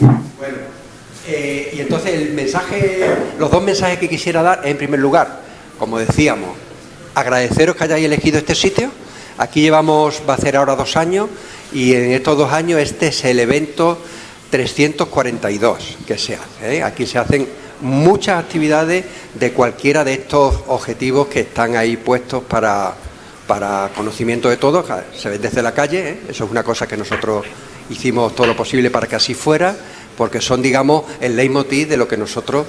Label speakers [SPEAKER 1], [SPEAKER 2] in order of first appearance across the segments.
[SPEAKER 1] Bueno, y entonces el mensaje, los dos mensajes que quisiera dar es, en primer lugar, como decíamos, agradeceros que hayáis elegido este sitio. Aquí va a hacer ahora 2 años, y en estos 2 años este es el evento 342 que se hace, ¿eh? Aquí se hacen muchas actividades de cualquiera de estos objetivos que están ahí puestos para conocimiento de todos. Se ven desde la calle, ¿eh? Eso es una cosa que nosotros hicimos todo lo posible para que así fuera, porque son, digamos, el leitmotiv de lo que nosotros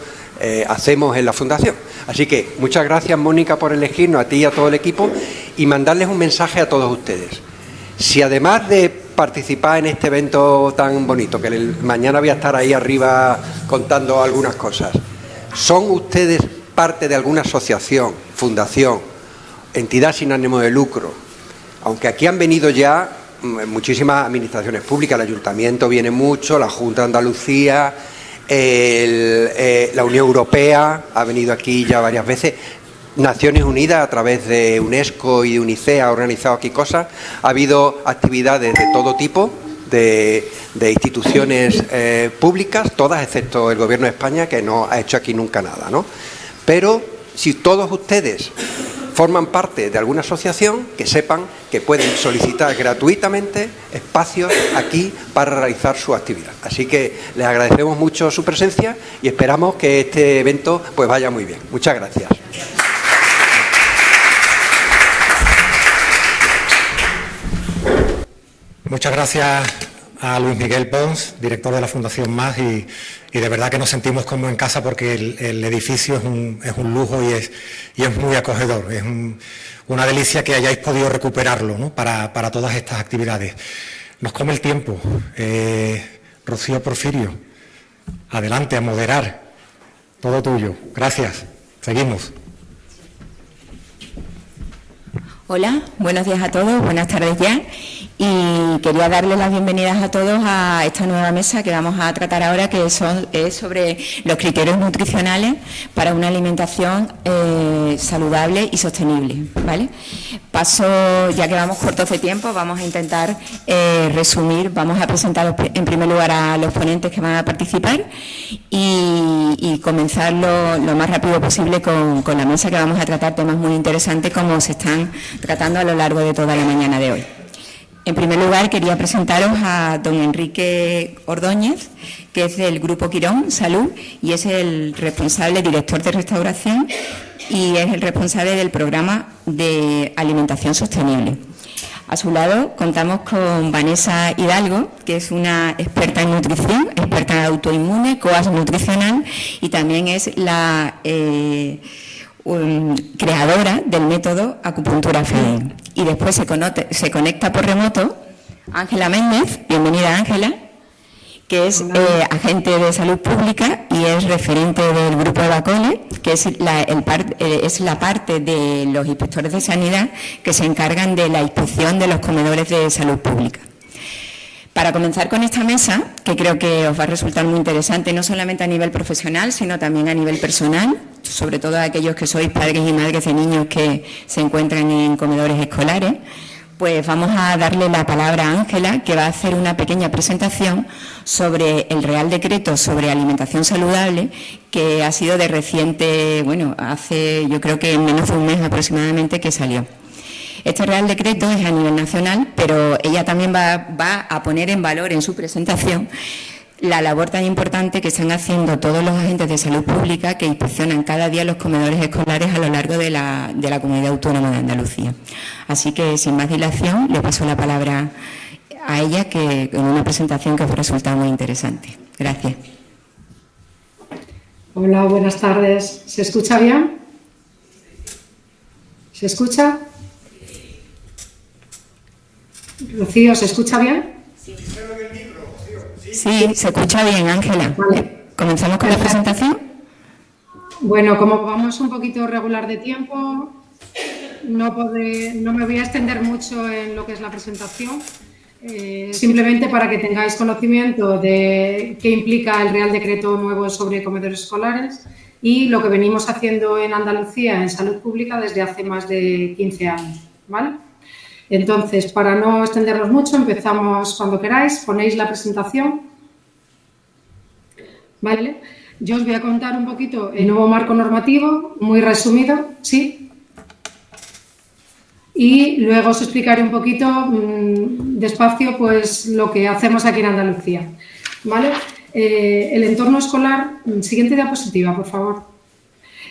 [SPEAKER 1] hacemos en la Fundación. Así que muchas gracias, Mónica, por elegirnos, a ti y a todo el equipo, y mandarles un mensaje a todos ustedes. Si además de participar en este evento tan bonito, que mañana voy a estar ahí arriba contando algunas cosas, ¿son ustedes parte de alguna asociación, fundación, entidad sin ánimo de lucro? Aunque aquí han venido ya muchísimas administraciones públicas, el Ayuntamiento viene mucho, la Junta de Andalucía, la Unión Europea ha venido aquí ya varias veces, Naciones Unidas a través de UNESCO y de UNICEF ha organizado aquí cosas, ha habido actividades de todo tipo, de instituciones públicas, todas excepto el Gobierno de España, que no ha hecho aquí nunca nada, ¿no? Pero si todos ustedes forman parte de alguna asociación, que sepan que pueden solicitar gratuitamente espacios aquí para realizar su actividad. Así que les agradecemos mucho su presencia y esperamos que este evento pues vaya muy bien. Muchas gracias.
[SPEAKER 2] Muchas gracias a Luis Miguel Pons, director de la Fundación MAS, y de verdad que nos sentimos como en casa, porque el edificio es un lujo y es muy acogedor. Es una delicia que hayáis podido recuperarlo, ¿no?, para todas estas actividades. Nos come el tiempo. Rocío, Porfirio, adelante a moderar. Todo tuyo. Gracias. Seguimos.
[SPEAKER 3] Hola, buenos días a todos, buenas tardes ya. Y quería darles las bienvenidas a todos a esta nueva mesa que vamos a tratar ahora, que es sobre los criterios nutricionales para una alimentación saludable y sostenible, ¿vale? Paso, ya que vamos cortos de tiempo, vamos a intentar resumir, vamos a presentar en primer lugar a los ponentes que van a participar y comenzar lo más rápido posible con la mesa, que vamos a tratar temas muy interesantes como se están tratando a lo largo de toda la mañana de hoy. En primer lugar, quería presentaros a don Enrique Ordóñez, que es del Grupo Quirón Salud y es el responsable, director de restauración, y es el responsable del programa de alimentación sostenible. A su lado contamos con Vanessa Hidalgo, que es una experta en nutrición, experta en autoinmune, coach nutricional, y también es la creadora del método Acupuntura Feeding. Y después se conecta por remoto Ángela Méndez, bienvenida Ángela, que es agente de salud pública y es referente del grupo EVACOLE, que es la parte de los inspectores de sanidad que se encargan de la inspección de los comedores de salud pública. Para comenzar con esta mesa, que creo que os va a resultar muy interesante, no solamente a nivel profesional, sino también a nivel personal, sobre todo a aquellos que sois padres y madres de niños que se encuentran en comedores escolares, pues vamos a darle la palabra a Ángela, que va a hacer una pequeña presentación sobre el Real Decreto sobre alimentación saludable, que ha sido de reciente, bueno, hace yo creo que menos de un mes aproximadamente que salió. Este Real Decreto es a nivel nacional, pero ella también va a poner en valor en su presentación la labor tan importante que están haciendo todos los agentes de salud pública que inspeccionan cada día los comedores escolares a lo largo de la Comunidad Autónoma de Andalucía. Así que, sin más dilación, le paso la palabra a ella, que en una presentación que os resulta muy interesante. Gracias.
[SPEAKER 4] Hola, buenas tardes. ¿Se escucha bien? ¿Se escucha? Rocío, ¿se escucha bien?
[SPEAKER 3] Sí, se escucha bien, Ángela. Vale. ¿Comenzamos con la presentación?
[SPEAKER 4] Bueno, como vamos un poquito regular de tiempo, no me voy a extender mucho en lo que es la presentación. Simplemente para que tengáis conocimiento de qué implica el Real Decreto nuevo sobre comedores escolares y lo que venimos haciendo en Andalucía en salud pública desde hace más de 15 años, ¿vale? Entonces, para no extendernos mucho, empezamos cuando queráis, ponéis la presentación. ¿vale? Yo os voy a contar un poquito el nuevo marco normativo, muy resumido, ¿sí? Y luego os explicaré un poquito despacio pues, lo que hacemos aquí en Andalucía, ¿vale? El entorno escolar, siguiente diapositiva, por favor.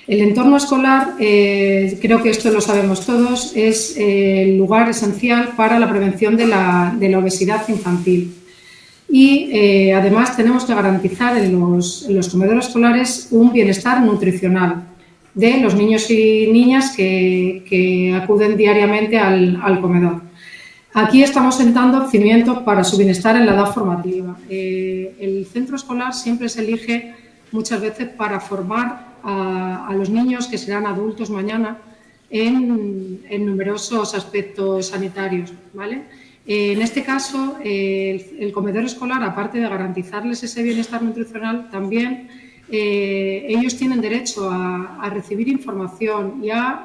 [SPEAKER 4] El entorno escolar, creo que esto lo sabemos todos, es el lugar esencial para la prevención de la obesidad infantil. Y además tenemos que garantizar en los comedores escolares un bienestar nutricional de los niños y niñas que acuden diariamente al comedor. Aquí estamos sentando cimientos para su bienestar en la edad formativa. El centro escolar siempre se elige muchas veces para formar a los niños que serán adultos mañana en numerosos aspectos sanitarios, ¿vale? En este caso, el comedor escolar, aparte de garantizarles ese bienestar nutricional, también ellos tienen derecho a recibir información y a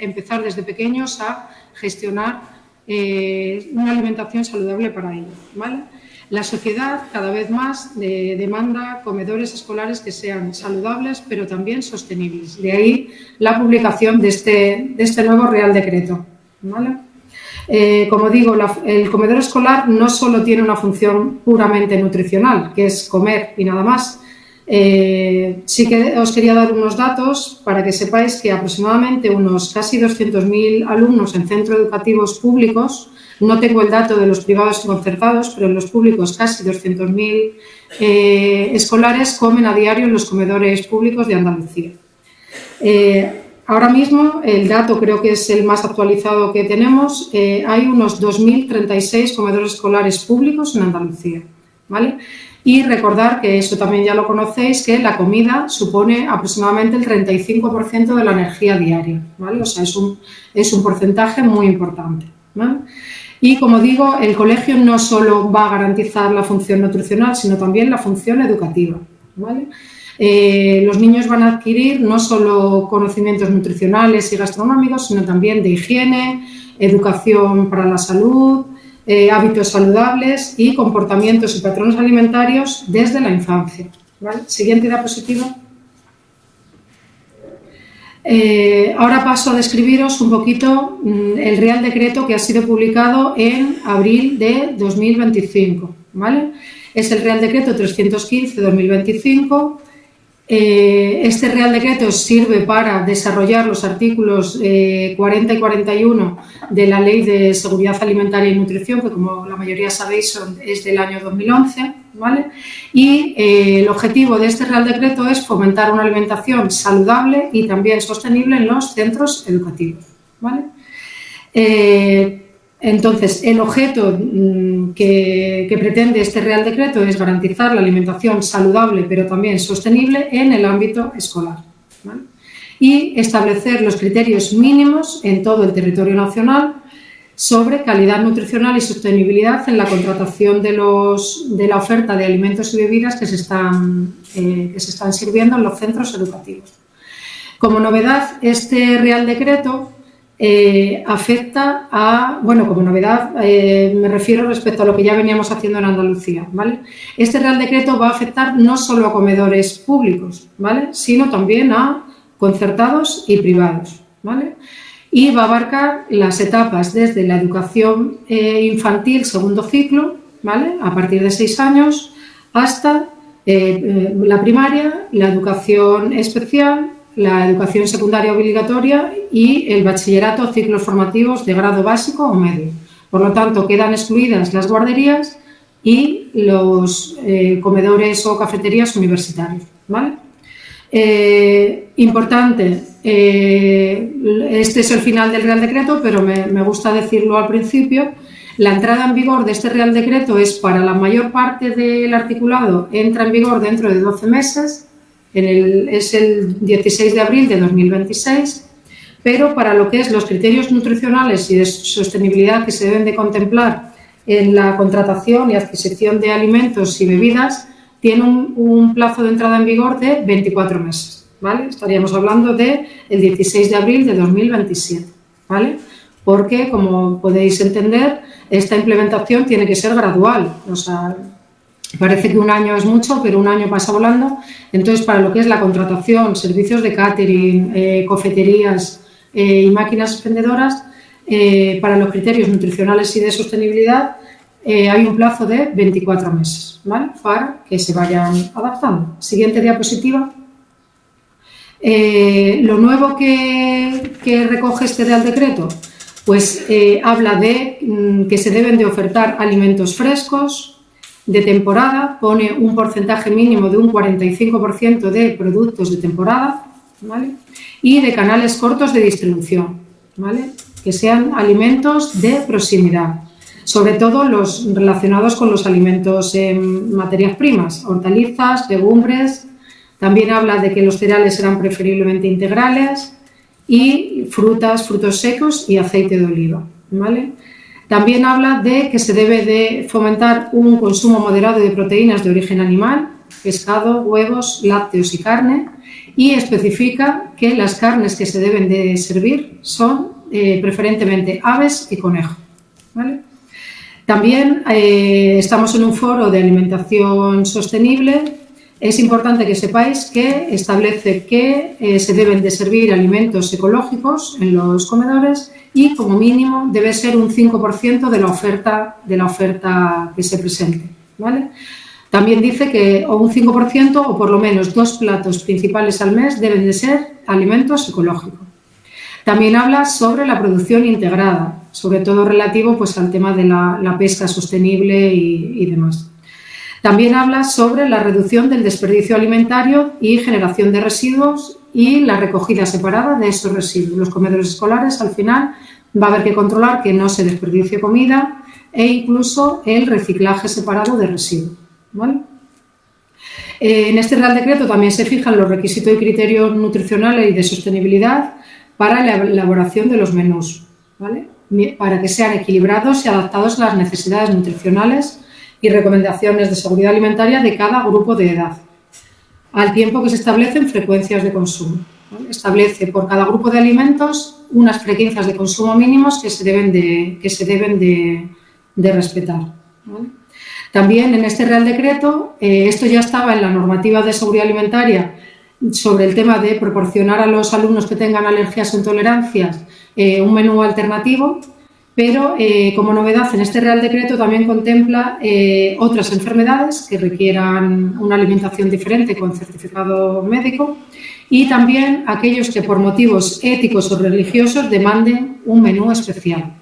[SPEAKER 4] empezar desde pequeños a gestionar una alimentación saludable para ellos, ¿vale? La sociedad cada vez más demanda comedores escolares que sean saludables pero también sostenibles. De ahí la publicación de este nuevo Real Decreto, ¿vale? Como digo, el comedor escolar no solo tiene una función puramente nutricional, que es comer y nada más. Sí que os quería dar unos datos para que sepáis que aproximadamente unos casi 200.000 alumnos en centros educativos públicos, no tengo el dato de los privados y concertados, pero en los públicos casi 200.000 escolares comen a diario en los comedores públicos de Andalucía. Ahora mismo, el dato creo que es el más actualizado que tenemos, hay unos 2.036 comedores escolares públicos en Andalucía, ¿vale? Y recordar, que eso también ya lo conocéis, que la comida supone aproximadamente el 35% de la energía diaria, ¿vale? O sea, es un porcentaje muy importante, ¿vale? Y, como digo, el colegio no solo va a garantizar la función nutricional, sino también la función educativa, ¿vale? Los niños van a adquirir no solo conocimientos nutricionales y gastronómicos, sino también de higiene, educación para la salud, hábitos saludables y comportamientos y patrones alimentarios desde la infancia, ¿vale? Siguiente diapositiva. Ahora paso a describiros un poquito el Real Decreto que ha sido publicado en abril de 2025, ¿vale? Es el Real Decreto 315/2025. Este Real Decreto sirve para desarrollar los artículos 40 y 41 de la Ley de Seguridad Alimentaria y Nutrición, que, como la mayoría sabéis, es del año 2011, ¿vale? Y el objetivo de este Real Decreto es fomentar una alimentación saludable y también sostenible en los centros educativos, ¿vale? Entonces, el objeto que pretende este Real Decreto es garantizar la alimentación saludable pero también sostenible en el ámbito escolar, ¿vale? Y establecer los criterios mínimos en todo el territorio nacional sobre calidad nutricional y sostenibilidad en la contratación de la oferta de alimentos y bebidas que se están sirviendo en los centros educativos. Como novedad, este Real Decreto afecta a, bueno, como novedad me refiero respecto a lo que ya veníamos haciendo en Andalucía, ¿vale? Este Real Decreto va a afectar no solo a comedores públicos, ¿vale?, sino también a concertados y privados, ¿vale? Y va a abarcar las etapas desde la educación infantil, segundo ciclo, ¿vale?, a partir de 6 años, hasta la primaria, la educación especial, la educación secundaria obligatoria y el bachillerato, ciclos formativos de grado básico o medio. Por lo tanto, quedan excluidas las guarderías y los comedores o cafeterías universitarios, ¿vale? Importante, este es el final del Real Decreto, pero me gusta decirlo al principio. La entrada en vigor de este Real Decreto es para la mayor parte del articulado, entra en vigor dentro de 12 meses, es el 16 de abril de 2026, pero para lo que es los criterios nutricionales y de sostenibilidad que se deben de contemplar en la contratación y adquisición de alimentos y bebidas, tiene un plazo de entrada en vigor de 24 meses, ¿vale? Estaríamos hablando del 16 de abril de 2027, ¿vale? Porque, como podéis entender, esta implementación tiene que ser gradual, o sea, Parece que un año es mucho, pero un año pasa volando. Entonces, para lo que es la contratación, servicios de catering, cafeterías y máquinas expendedoras, para los criterios nutricionales y de sostenibilidad, hay un plazo de 24 meses, ¿vale? Para que se vayan adaptando. Siguiente diapositiva. Lo nuevo que recoge este Real Decreto, pues habla de que se deben de ofertar alimentos frescos, de temporada, pone un porcentaje mínimo de un 45% de productos de temporada, ¿vale? Y de canales cortos de distribución, ¿vale? Que sean alimentos de proximidad, sobre todo los relacionados con los alimentos en materias primas, hortalizas, legumbres. También habla de que los cereales serán preferiblemente integrales y frutas, frutos secos y aceite de oliva, ¿vale? También habla de que se debe de fomentar un consumo moderado de proteínas de origen animal, pescado, huevos, lácteos y carne, y especifica que las carnes que se deben de servir son preferentemente aves y conejo, ¿vale? También estamos en un foro de alimentación sostenible. Es importante que sepáis que establece que se deben de servir alimentos ecológicos en los comedores y como mínimo debe ser un 5% de la oferta que se presente, ¿vale? También dice que o un 5% o por lo menos 2 platos principales al mes deben de ser alimentos ecológicos. También habla sobre la producción integrada, sobre todo relativo pues, al tema de la pesca sostenible y demás. También habla sobre la reducción del desperdicio alimentario y generación de residuos y la recogida separada de esos residuos. Los comedores escolares, al final, va a haber que controlar que no se desperdicie comida e incluso el reciclaje separado de residuos, ¿vale? En este Real Decreto también se fijan los requisitos y criterios nutricionales y de sostenibilidad para la elaboración de los menús, ¿vale? Para que sean equilibrados y adaptados a las necesidades nutricionales y recomendaciones de seguridad alimentaria de cada grupo de edad, al tiempo que se establecen frecuencias de consumo, ¿vale? Establece por cada grupo de alimentos unas frecuencias de consumo mínimos que se deben de respetar, ¿vale? También en este Real Decreto, esto ya estaba en la normativa de seguridad alimentaria sobre el tema de proporcionar a los alumnos que tengan alergias o intolerancias un menú alternativo, pero como novedad en este Real Decreto también contempla otras enfermedades que requieran una alimentación diferente con certificado médico y también aquellos que por motivos éticos o religiosos demanden un menú especial,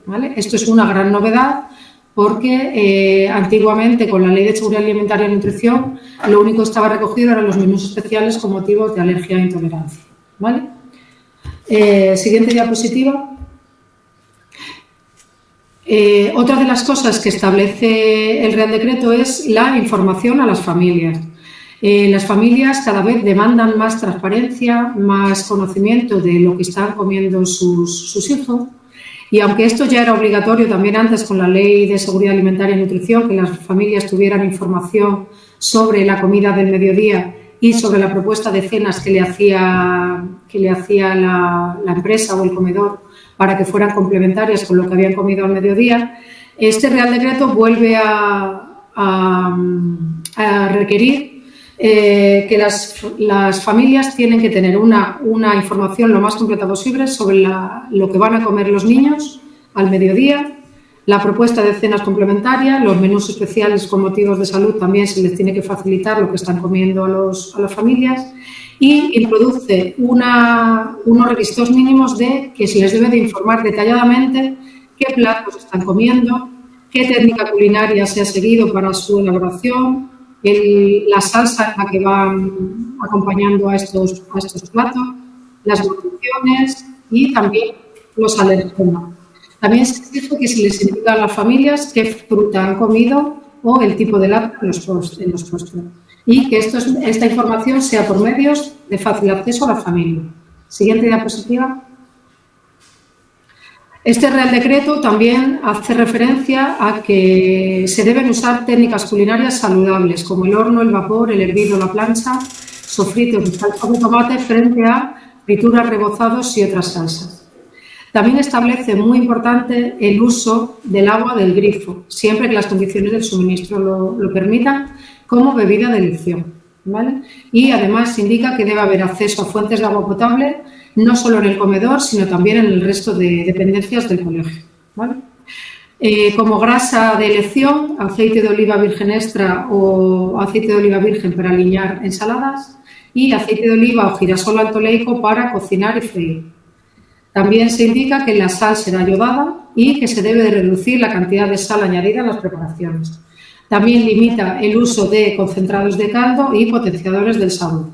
[SPEAKER 4] ¿vale? Esto es una gran novedad porque antiguamente con la Ley de Seguridad Alimentaria y Nutrición lo único que estaba recogido eran los menús especiales con motivos de alergia e intolerancia, ¿vale? Siguiente diapositiva. Otra de las cosas que establece el Real Decreto es la información a las familias. Las familias cada vez demandan más transparencia, más conocimiento de lo que están comiendo sus hijos. Y aunque esto ya era obligatorio también antes con la Ley de Seguridad Alimentaria y Nutrición, que las familias tuvieran información sobre la comida del mediodía y sobre la propuesta de cenas que le hacía la empresa o el comedor para que fueran complementarias con lo que habían comido al mediodía, este Real Decreto vuelve a requerir que las familias tienen que tener una información lo más completa posible sobre lo que van a comer los niños al mediodía, la propuesta de cenas complementarias, los menús especiales con motivos de salud también se les tiene que facilitar lo que están comiendo a las familias y introduce unos requisitos mínimos de que se les debe de informar detalladamente qué platos están comiendo, qué técnica culinaria se ha seguido para su elaboración, la salsa en la que van acompañando a estos platos, las guarniciones y también los alérgenos. También se exige que se les indique a las familias qué fruta han comido o el tipo de lácteo en los postres. Y que esta información sea por medios de fácil acceso a la familia. Siguiente diapositiva. Este Real Decreto también hace referencia a que se deben usar técnicas culinarias saludables, como el horno, el vapor, el hervido, la plancha, sofritos y salsa de tomate frente a frituras, rebozados y otras salsas. También establece, muy importante, el uso del agua del grifo, siempre que las condiciones del suministro lo permitan, como bebida de elección, ¿vale? Y además indica que debe haber acceso a fuentes de agua potable, no solo en el comedor, sino también en el resto de dependencias del colegio, ¿vale? Como grasa de elección, aceite de oliva virgen extra o aceite de oliva virgen para aliñar ensaladas y aceite de oliva o girasol alto oleico para cocinar y freír. También se indica que la sal será iodada y que se debe de reducir la cantidad de sal añadida en las preparaciones. También limita el uso de concentrados de caldo y potenciadores del sabor.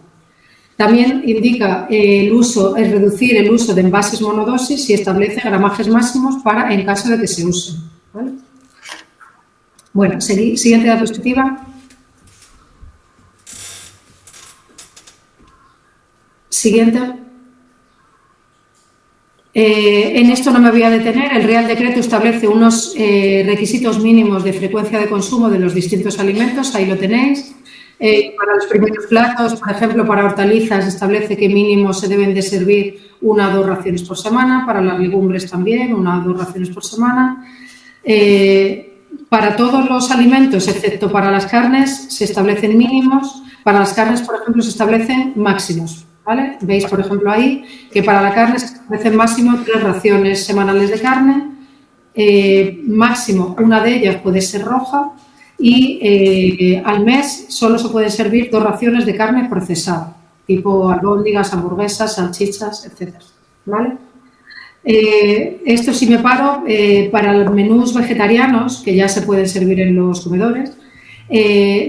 [SPEAKER 4] También indica reducir el uso de envases monodosis y establece gramajes máximos en caso de que se usen, ¿vale? Bueno, siguiente diapositiva. Siguiente. En esto no me voy a detener. El Real Decreto establece unos requisitos mínimos de frecuencia de consumo de los distintos alimentos. Ahí lo tenéis. Para los primeros platos, por ejemplo, para hortalizas, establece que mínimo se deben de servir 1 o 2 raciones por semana. Para las legumbres también, 1 o 2 raciones por semana. Para todos los alimentos, excepto para las carnes, se establecen mínimos. Para las carnes, por ejemplo, se establecen máximos, ¿vale? Veis, por ejemplo, ahí que para la carne se establecen máximo 3 raciones semanales de carne. Máximo, una de ellas puede ser roja. Y al mes solo se pueden servir 2 raciones de carne procesada, tipo albóndigas, hamburguesas, salchichas, etc. ¿Vale? Esto sí me paro, para los menús vegetarianos, que ya se pueden servir en los comedores,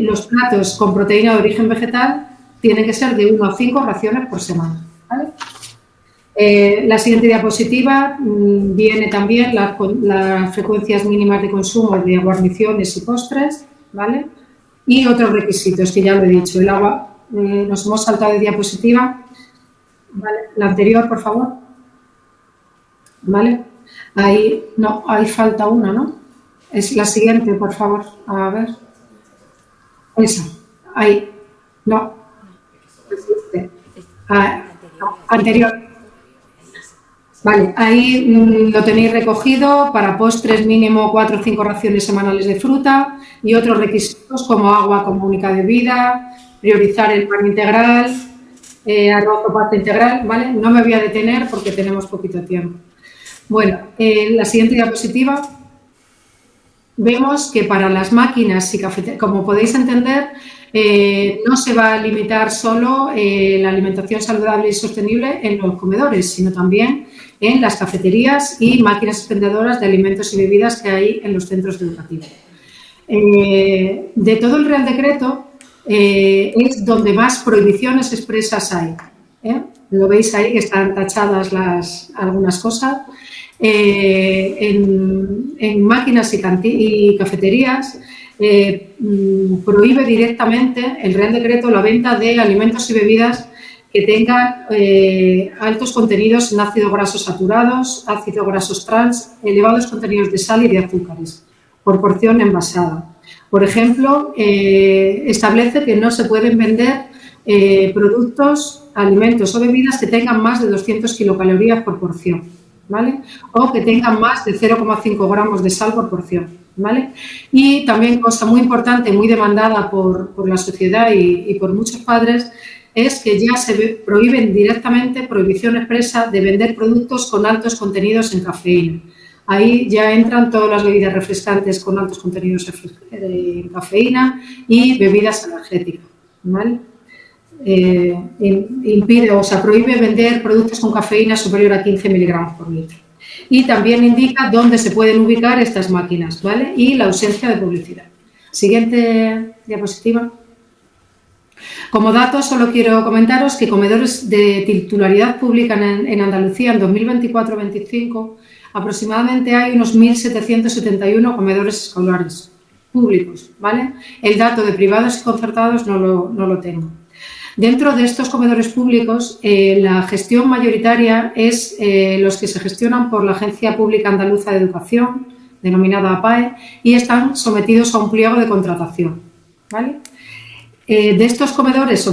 [SPEAKER 4] los platos con proteína de origen vegetal tienen que ser de 1 a 5 raciones por semana, ¿vale? La siguiente diapositiva viene también las frecuencias mínimas de consumo de guarniciones y postres, ¿vale? Y otros requisitos que ya lo he dicho. El agua, nos hemos saltado de diapositiva, ¿vale? La anterior, por favor. ¿Vale? Ahí, no, ahí falta una, ¿no? Es la siguiente, por favor. A ver. Esa, ahí. No. Anterior. Vale, ahí lo tenéis recogido. Para postres mínimo 4 o 5 raciones semanales de fruta y otros requisitos como agua como única bebida, priorizar el pan integral, arroz o pasta integral, ¿vale? No me voy a detener porque tenemos poquito tiempo. Bueno, la siguiente diapositiva. Vemos que para las máquinas y cafeterías, como podéis entender, no se va a limitar solo la alimentación saludable y sostenible en los comedores, sino también en las cafeterías y máquinas expendedoras de alimentos y bebidas que hay en los centros educativos. De todo el Real Decreto es donde más prohibiciones expresas hay. Lo veis ahí que están tachadas algunas cosas. En máquinas y cafeterías prohíbe directamente el Real Decreto la venta de alimentos y bebidas que tengan altos contenidos en ácidos grasos saturados, ácidos grasos trans, elevados contenidos de sal y de azúcares, por porción envasada. Por ejemplo, establece que no se pueden vender productos, alimentos o bebidas que tengan más de 200 kilocalorías por porción, ¿vale? O que tengan más de 0,5 gramos de sal por porción, ¿vale? Y también, cosa muy importante, muy demandada por la sociedad y por muchos padres, es que ya se prohíben directamente, prohibición expresa de vender productos con altos contenidos en cafeína. Ahí ya entran todas las bebidas refrescantes con altos contenidos en cafeína y bebidas energéticas, ¿vale? Prohíbe vender productos con cafeína superior a 15 miligramos por litro. Y también indica dónde se pueden ubicar estas máquinas, ¿vale? Y la ausencia de publicidad. Siguiente diapositiva. Como dato, solo quiero comentaros que comedores de titularidad pública en Andalucía en 2024-25 aproximadamente hay unos 1.771 comedores escolares públicos, ¿vale? El dato de privados y concertados no lo tengo. Dentro de estos comedores públicos, la gestión mayoritaria es los que se gestionan por la Agencia Pública Andaluza de Educación, denominada APAE, y están sometidos a un pliego de contratación, ¿vale? De estos comedores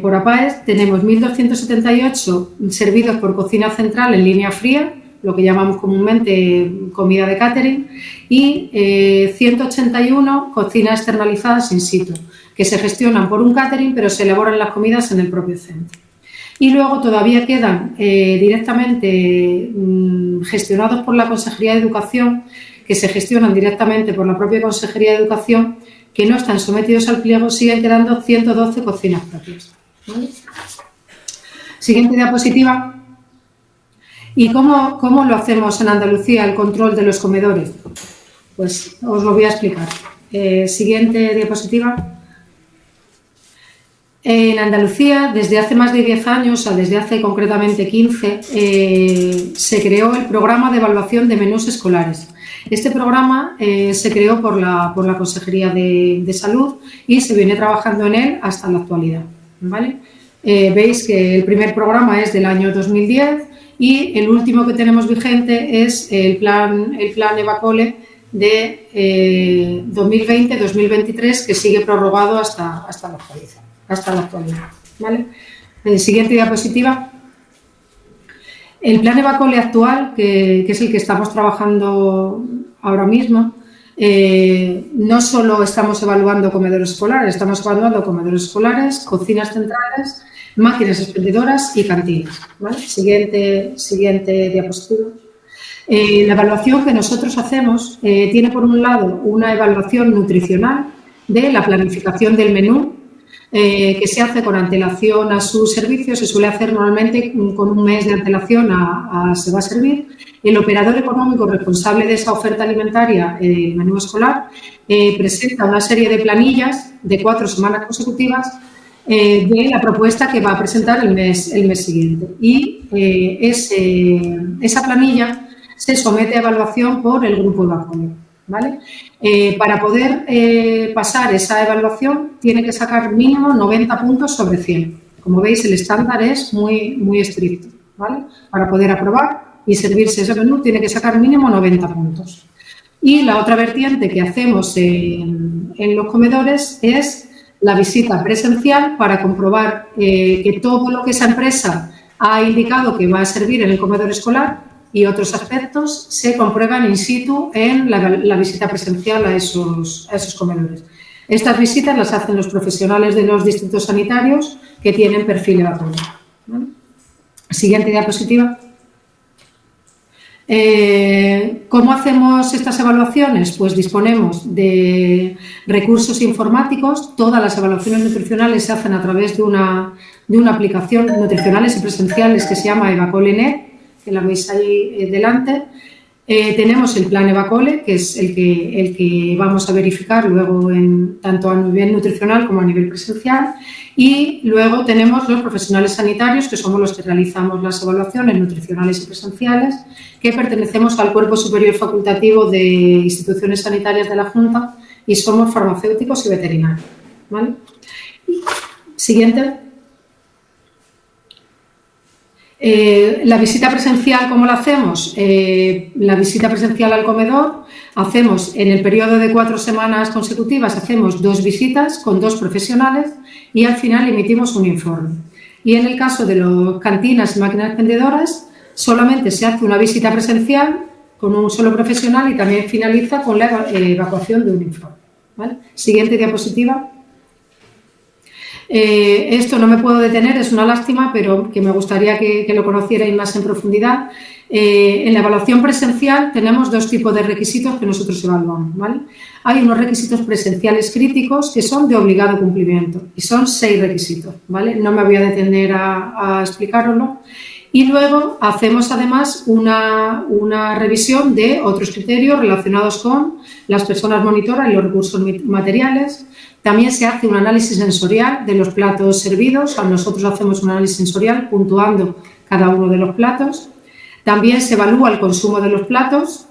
[SPEAKER 4] por APAE tenemos 1.278 servidos por cocina central en línea fría, lo que llamamos comúnmente comida de catering, y 181 cocinas externalizadas in situ, que se gestionan por un catering, pero se elaboran las comidas en el propio centro. Y luego todavía quedan directamente gestionados por la Consejería de Educación, que se gestionan directamente por la propia Consejería de Educación, que no están sometidos al pliego, siguen quedando 112 cocinas propias. ¿Vale? Siguiente diapositiva. ¿Y cómo lo hacemos en Andalucía, el control de los comedores? Pues os lo voy a explicar. Siguiente diapositiva. En Andalucía, desde hace más de 10 años, o desde hace concretamente 15, se creó el programa de evaluación de menús escolares. Este programa se creó por la Consejería de Salud y se viene trabajando en él hasta la actualidad, ¿vale? Veis que el primer programa es del año 2010 y el último que tenemos vigente es el plan Evacole de 2020-2023, que sigue prorrogado hasta la actualidad. ¿Vale? Siguiente diapositiva. El plan Evacole actual, que es el que estamos trabajando ahora mismo, no solo estamos evaluando comedores escolares, estamos evaluando comedores escolares, cocinas centrales, máquinas expendedoras y cantinas. ¿Vale? Siguiente diapositiva. La evaluación que nosotros hacemos tiene, por un lado, una evaluación nutricional de la planificación del menú, que se hace con antelación a su servicio. Se suele hacer normalmente con un mes de antelación se va a servir. El operador económico responsable de esa oferta alimentaria, el menú escolar, presenta una serie de planillas de 4 semanas consecutivas de la propuesta que va a presentar el mes siguiente. Y esa planilla se somete a evaluación por el grupo Evacole, ¿vale? Para poder pasar esa evaluación tiene que sacar mínimo 90 puntos sobre 100. Como veis, el estándar es muy estricto, ¿vale? Para poder aprobar y servirse ese menú tiene que sacar mínimo 90 puntos. Y la otra vertiente que hacemos en los comedores es la visita presencial para comprobar que todo lo que esa empresa ha indicado que va a servir en el comedor escolar y otros aspectos se comprueban in situ en la visita presencial a esos comedores. Estas visitas las hacen los profesionales de los distritos sanitarios que tienen perfil Evacole. ¿Vale? Siguiente diapositiva. ¿Cómo hacemos estas evaluaciones? Pues disponemos de recursos informáticos. Todas las evaluaciones nutricionales se hacen a través de una aplicación, nutricionales y presenciales, que se llama EvacoleNet, que la veis ahí delante. Tenemos el plan Evacole, que es el que vamos a verificar luego tanto a nivel nutricional como a nivel presencial, y luego tenemos los profesionales sanitarios, que somos los que realizamos las evaluaciones nutricionales y presenciales, que pertenecemos al Cuerpo Superior Facultativo de Instituciones Sanitarias de la Junta y somos farmacéuticos y veterinarios. ¿Vale? Siguiente. La visita presencial, ¿cómo la hacemos? La visita presencial al comedor, hacemos en el periodo de 4 semanas consecutivas, hacemos 2 visitas con 2 profesionales y al final emitimos un informe. Y en el caso de las cantinas y máquinas expendedoras, solamente se hace una visita presencial con un solo profesional y también finaliza con la evacuación de un informe. ¿Vale? Siguiente diapositiva. Esto no me puedo detener, es una lástima, pero que me gustaría que lo conocierais más en profundidad. En la evaluación presencial tenemos 2 tipos de requisitos que nosotros evaluamos, ¿vale? Hay unos requisitos presenciales críticos que son de obligado cumplimiento y son 6 requisitos, ¿vale? No me voy a detener a explicároslo. Y luego hacemos además una revisión de otros criterios relacionados con las personas monitoras y los recursos materiales. También se hace un análisis sensorial de los platos servidos. Nosotros hacemos un análisis sensorial puntuando cada uno de los platos. También se evalúa el consumo de los platos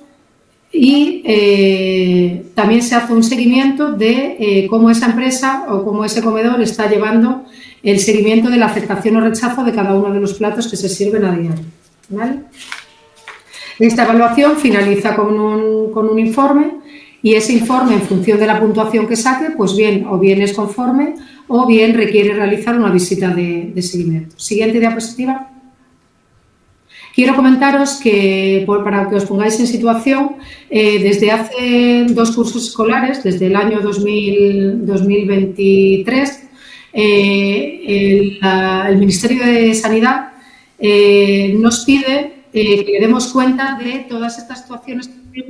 [SPEAKER 4] y también se hace un seguimiento de cómo esa empresa o cómo ese comedor está llevando el seguimiento de la aceptación o rechazo de cada uno de los platos que se sirven a diario. ¿Vale? Esta evaluación finaliza con un informe. Y ese informe, en función de la puntuación que saque, pues bien, o bien es conforme o bien requiere realizar una visita de seguimiento. Siguiente diapositiva. Quiero comentaros que, para que os pongáis en situación, desde hace 2 cursos escolares, desde el año 2023, el Ministerio de Sanidad nos pide que le demos cuenta de todas estas actuaciones que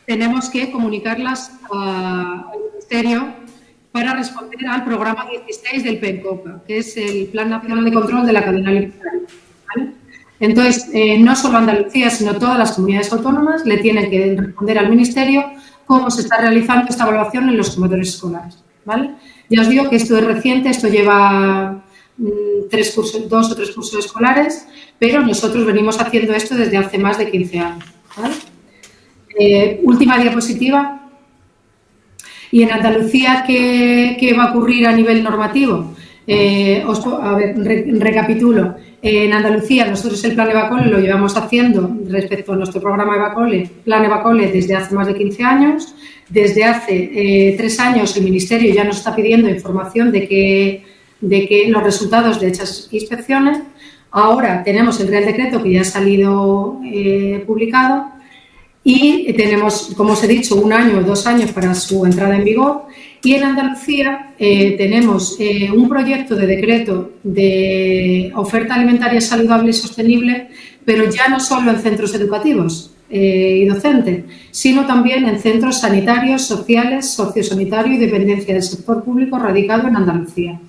[SPEAKER 4] tenemos que comunicarlas al Ministerio para responder al programa 16 del PENCOPA, que es el Plan Nacional de Control de la Cadena Alimentaria, ¿vale? Entonces, no solo Andalucía, sino todas las comunidades autónomas le tienen que responder al Ministerio cómo se está realizando esta evaluación en los comedores escolares, ¿vale? Ya os digo que esto es reciente, esto lleva 2 o 3 cursos escolares, pero nosotros venimos haciendo esto desde hace más de 15 años, ¿vale? Última diapositiva. ¿Y en Andalucía qué va a ocurrir a nivel normativo? Recapitulo. En Andalucía nosotros el plan Evacole lo llevamos haciendo respecto a nuestro programa Plan Evacole desde hace más de 15 años. Desde hace 3 años el Ministerio ya nos está pidiendo información de que los resultados de dichas inspecciones. Ahora tenemos el Real Decreto que ya ha salido publicado y tenemos, como os he dicho, 1 año o 2 años para su entrada en vigor. Y en Andalucía tenemos un proyecto de decreto de oferta alimentaria saludable y sostenible, pero ya no solo en centros educativos y docentes, sino también en centros sanitarios, sociales, sociosanitarios y dependencia del sector público radicado en Andalucía.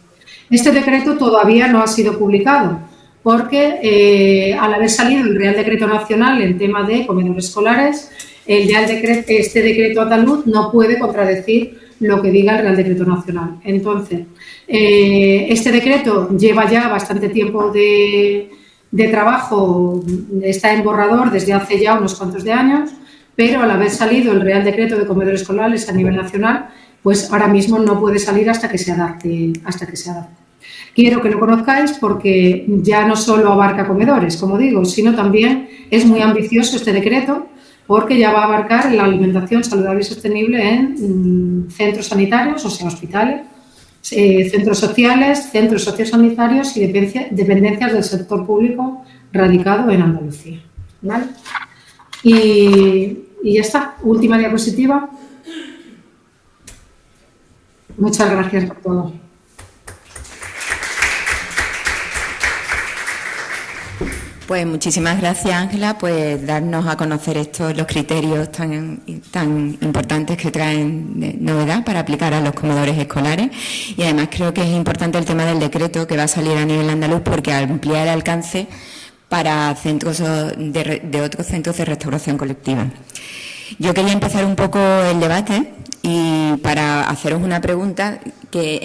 [SPEAKER 4] Este decreto todavía no ha sido publicado porque al haber salido el Real Decreto Nacional en tema de comedores escolares, este decreto andaluz no puede contradecir lo que diga el Real Decreto Nacional. Entonces, este decreto lleva ya bastante tiempo de trabajo, está en borrador desde hace ya unos cuantos de años, pero al haber salido el Real Decreto de comedores escolares a nivel nacional, pues ahora mismo no puede salir hasta que se adapte. Quiero que lo conozcáis porque ya no solo abarca comedores, como digo, sino también es muy ambicioso este decreto porque ya va a abarcar la alimentación saludable y sostenible en centros sanitarios, o sea, hospitales, centros sociales, centros sociosanitarios y dependencias del sector público radicado en Andalucía, ¿vale? Y ya está, última diapositiva. Muchas gracias por todo.
[SPEAKER 3] Pues muchísimas gracias, Ángela, pues darnos a conocer los criterios tan importantes que traen de novedad para aplicar a los comedores escolares. Y además creo que es importante el tema del decreto que va a salir a nivel andaluz porque amplía el alcance para centros de otros centros de restauración colectiva. Yo quería empezar un poco el debate y para haceros una pregunta que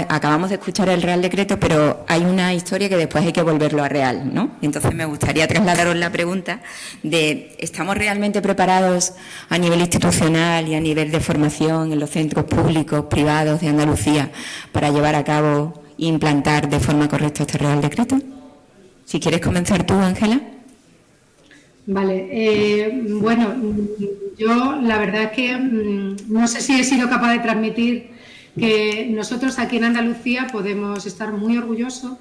[SPEAKER 3] acabamos de escuchar el Real Decreto, pero hay una historia que después hay que volverlo a real, ¿no? Entonces me gustaría trasladaros la pregunta de ¿estamos realmente preparados a nivel institucional y a nivel de formación en los centros públicos, privados de Andalucía para llevar a cabo e implantar de forma correcta este Real Decreto? Si quieres comenzar tú, Ángela.
[SPEAKER 4] Vale, bueno, yo la verdad es que no sé si he sido capaz de transmitir que nosotros aquí en Andalucía podemos estar muy orgullosos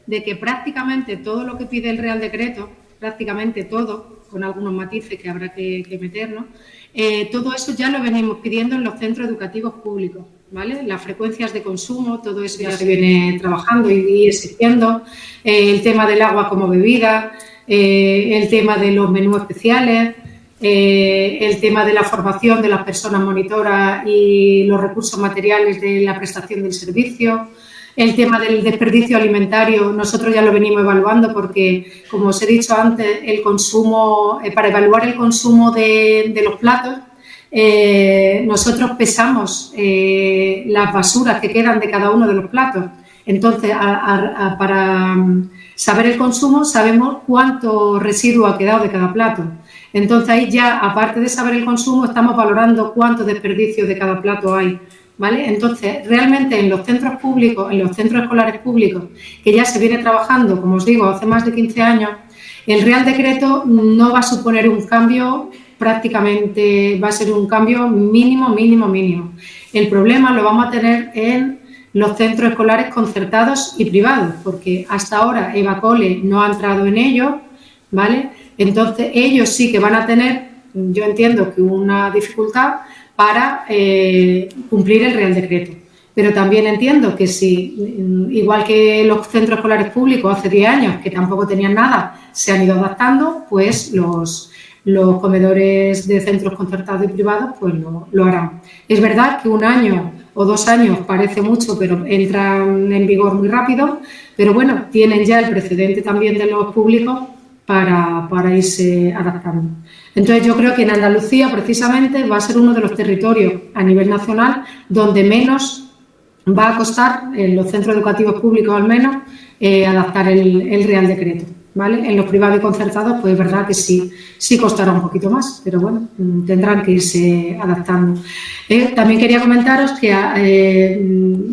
[SPEAKER 4] de que prácticamente todo lo que pide el Real Decreto, prácticamente todo, con algunos matices que habrá que meter, ¿no? Todo eso ya lo venimos pidiendo en los centros educativos públicos, ¿vale? Las frecuencias de consumo, todo eso ya se viene trabajando y exigiendo, el tema del agua como bebida, el tema de los menús especiales, el tema de la formación de las personas monitoras y los recursos materiales de la prestación del servicio, el tema del desperdicio alimentario, nosotros ya lo venimos evaluando porque, como os he dicho antes, el consumo, para evaluar el consumo de los platos, nosotros pesamos las basuras que quedan de cada uno de los platos. Entonces, para saber el consumo, sabemos cuánto residuo ha quedado de cada plato. Entonces, ahí ya, aparte de saber el consumo, estamos valorando cuánto desperdicio de cada plato hay, ¿vale? Entonces, realmente en los centros públicos, en los centros escolares públicos, que ya se viene trabajando, como os digo, hace más de 15 años, el Real Decreto no va a suponer un cambio, prácticamente va a ser un cambio mínimo. El problema lo vamos a tener en los centros escolares concertados y privados, porque hasta ahora Evacole no ha entrado en ello, ¿vale? Entonces, ellos sí que van a tener, yo entiendo que una dificultad para cumplir el Real Decreto. Pero también entiendo que si, igual que los centros escolares públicos hace 10 años, que tampoco tenían nada, se han ido adaptando, pues los comedores de centros concertados y privados pues lo harán. Es verdad que 1 año o 2 años parece mucho, pero entran en vigor muy rápido, pero bueno, tienen ya el precedente también de los públicos para irse adaptando. Entonces, yo creo que en Andalucía, precisamente, va a ser uno de los territorios a nivel nacional donde menos va a costar, en los centros educativos públicos al menos, adaptar el Real Decreto, ¿vale? En los privados y concertados, pues es verdad que sí costará un poquito más, pero bueno, tendrán que irse adaptando. También quería comentaros que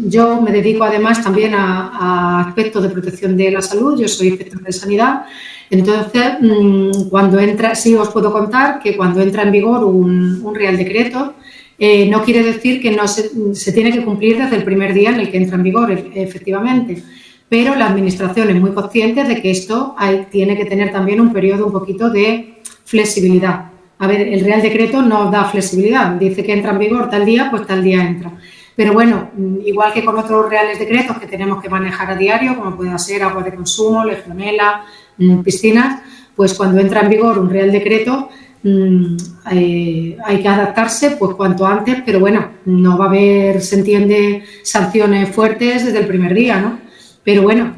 [SPEAKER 4] yo me dedico además también a aspectos de protección de la salud, yo soy inspectora de sanidad. Entonces, cuando entra, sí os puedo contar que cuando entra en vigor un Real Decreto, no quiere decir que no se tiene que cumplir desde el primer día en el que entra en vigor, efectivamente, pero la Administración es muy consciente de que esto tiene que tener también un periodo un poquito de flexibilidad. A ver, el Real Decreto no da flexibilidad, dice que entra en vigor tal día, pues tal día entra. Pero bueno, igual que con otros Reales Decretos que tenemos que manejar a diario, como pueda ser agua de consumo, legionela, piscinas, pues cuando entra en vigor un Real Decreto hay que adaptarse pues cuanto antes, pero bueno, no va a haber, se entiende, sanciones fuertes desde el primer día, ¿no? Pero bueno,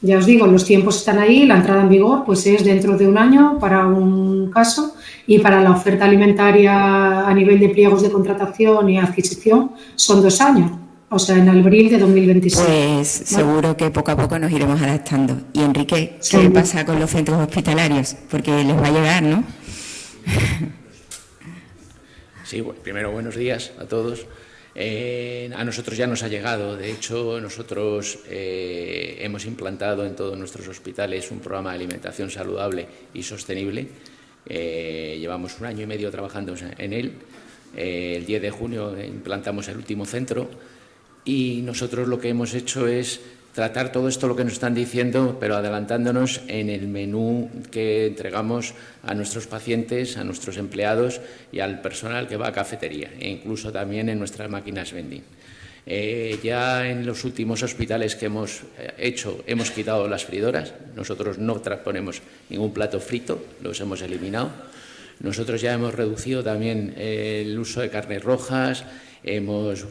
[SPEAKER 4] ya os digo, los tiempos están ahí, la entrada en vigor pues es dentro de 1 año para un caso y para la oferta alimentaria a nivel de pliegos de contratación y adquisición son 2 años. O sea, en abril de 2026.
[SPEAKER 3] Pues seguro que poco a poco nos iremos adaptando. Y Enrique, ¿qué pasa con los centros hospitalarios? Porque les va a llegar, ¿no?
[SPEAKER 5] Sí, bueno, primero buenos días a todos. A nosotros ya nos ha llegado. De hecho, nosotros hemos implantado en todos nuestros hospitales un programa de alimentación saludable y sostenible. Llevamos 1 año y medio trabajando en él. El 10 de junio implantamos el último centro. Y nosotros lo que hemos hecho es tratar todo esto, lo que nos están diciendo, pero adelantándonos en el menú que entregamos a nuestros pacientes, a nuestros empleados y al personal que va a cafetería, e incluso también en nuestras máquinas vending. Ya en los últimos hospitales que hemos hecho, hemos quitado las fridoras. Nosotros no ponemos ningún plato frito, los hemos eliminado. Nosotros ya hemos reducido también el uso de carnes rojas.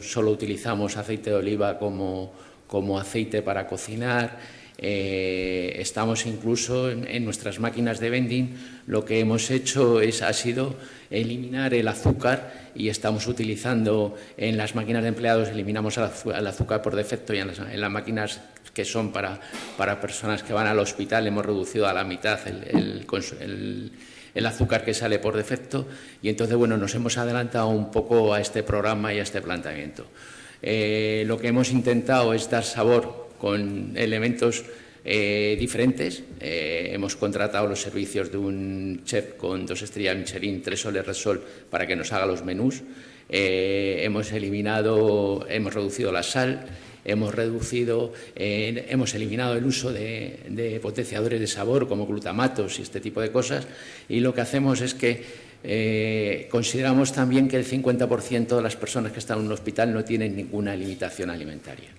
[SPEAKER 5] Solo utilizamos aceite de oliva como aceite para cocinar. Estamos incluso en nuestras máquinas de vending, lo que hemos hecho ha sido eliminar el azúcar y estamos utilizando en las máquinas de empleados, eliminamos el azúcar por defecto y en las máquinas que son para personas que van al hospital hemos reducido a la mitad el azúcar que sale por defecto y entonces, bueno, nos hemos adelantado un poco a este programa y a este planteamiento. Lo que hemos intentado es dar sabor con elementos diferentes. Hemos contratado los servicios de un chef con 2 estrellas Michelin, 3 soles Repsol para que nos haga los menús. Hemos reducido la sal. Hemos eliminado el uso de potenciadores de sabor como glutamatos y este tipo de cosas y lo que hacemos es que consideramos también que el 50% de las personas que están en un hospital no tienen ninguna limitación alimentaria.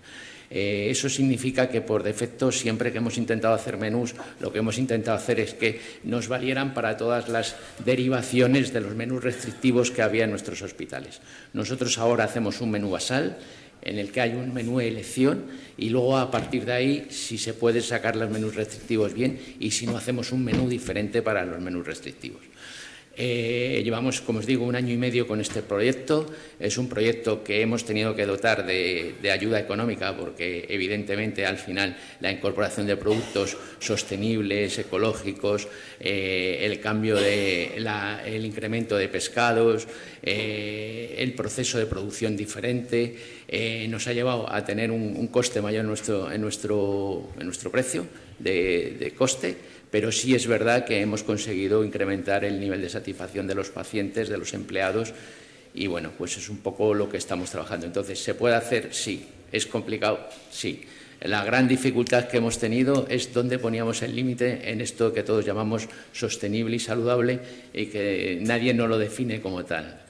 [SPEAKER 5] Eso significa que por defecto siempre que hemos intentado hacer menús lo que hemos intentado hacer es que nos valieran para todas las derivaciones de los menús restrictivos que había en nuestros hospitales. Nosotros ahora hacemos un menú basal en el que hay un menú de elección y luego a partir de ahí si se puede sacar los menús restrictivos bien y si no hacemos un menú diferente para los menús restrictivos. Llevamos, como os digo, 1 año y medio con este proyecto. Es un proyecto que hemos tenido que dotar de ayuda económica porque, evidentemente, al final la incorporación de productos sostenibles, ecológicos, el cambio el incremento de pescados, el proceso de producción diferente, nos ha llevado a tener un coste mayor en nuestro precio de coste. Pero sí es verdad que hemos conseguido incrementar el nivel de satisfacción de los pacientes, de los empleados y, bueno, pues es un poco lo que estamos trabajando. Entonces, ¿se puede hacer? Sí. ¿es complicado? Sí. La gran dificultad que hemos tenido es dónde poníamos el límite en esto que todos llamamos sostenible y saludable y que nadie nos lo define como tal.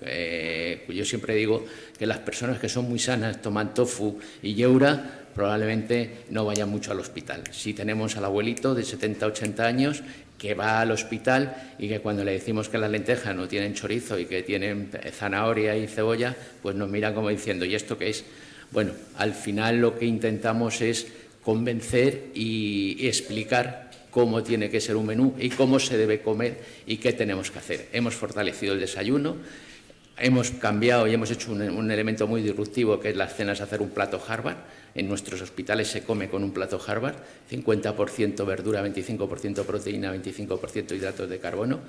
[SPEAKER 5] Yo siempre digo que las personas que son muy sanas toman tofu y yeura, probablemente no vayan mucho al hospital. Si tenemos al abuelito de 70, 80 años que va al hospital y que cuando le decimos que las lentejas no tienen chorizo y que tienen zanahoria y cebolla, pues nos miran como diciendo, ¿y esto qué es? Bueno, al final lo que intentamos es convencer y explicar cómo tiene que ser un menú y cómo se debe comer y qué tenemos que hacer. Hemos fortalecido el desayuno, hemos cambiado y hemos hecho un elemento muy disruptivo que es las cenas, hacer un plato Harvard. En nuestros hospitales se come con un plato Harvard, 50% verdura, 25% proteína, 25% hidratos de carbono.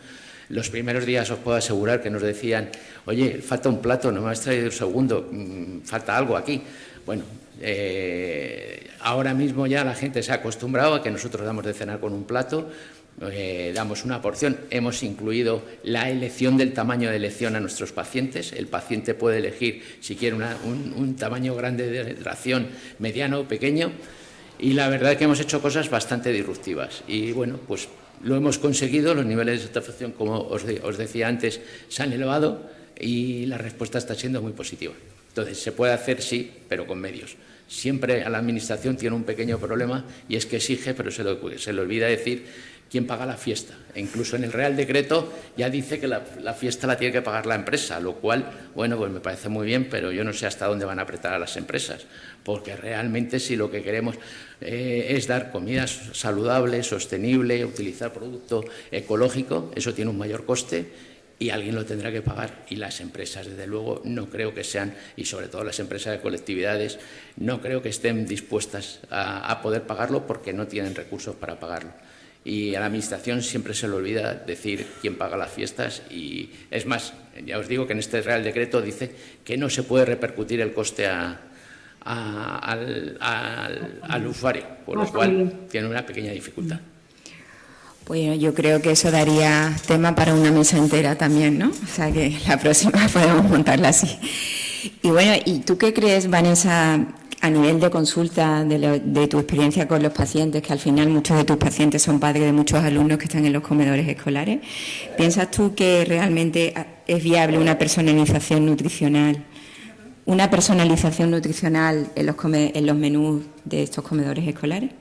[SPEAKER 5] Los primeros días os puedo asegurar que nos decían, oye, falta un plato, no me has traído el segundo, falta algo aquí. Bueno, ahora mismo ya la gente se ha acostumbrado a que nosotros damos de cenar con un plato, damos una porción, hemos incluido la elección del tamaño de elección a nuestros pacientes. El paciente puede elegir si quiere un tamaño grande de ración, mediano o pequeño, y la verdad es que hemos hecho cosas bastante disruptivas y bueno, pues lo hemos conseguido, los niveles de satisfacción, como os decía antes, se han elevado y la respuesta está siendo muy positiva. Entonces, se puede hacer, sí, pero con medios. Siempre a la Administración tiene un pequeño problema y es que exige, pero se le olvida decir quién paga la fiesta. E incluso en el Real Decreto ya dice que la fiesta la tiene que pagar la empresa, lo cual, bueno, pues me parece muy bien, pero yo no sé hasta dónde van a apretar a las empresas, porque realmente si lo que queremos es dar comida saludable, sostenible, utilizar producto ecológico, eso tiene un mayor coste y alguien lo tendrá que pagar, y las empresas, desde luego, no creo que sean, y sobre todo las empresas de colectividades, no creo que estén dispuestas a poder pagarlo porque no tienen recursos para pagarlo. Y a la Administración siempre se le olvida decir quién paga las fiestas y, es más, ya os digo que en este Real Decreto dice que no se puede repercutir el coste al usuario, por lo cual tiene una pequeña dificultad.
[SPEAKER 3] Pues yo creo que eso daría tema para una mesa entera también, ¿no? O sea que la próxima podemos montarla así. Y bueno, ¿y tú qué crees, Vanessa, a nivel de consulta, de tu experiencia con los pacientes, que al final muchos de tus pacientes son padres de muchos alumnos que están en los comedores escolares? ¿Piensas tú que realmente es viable una personalización nutricional en los menús de estos comedores escolares?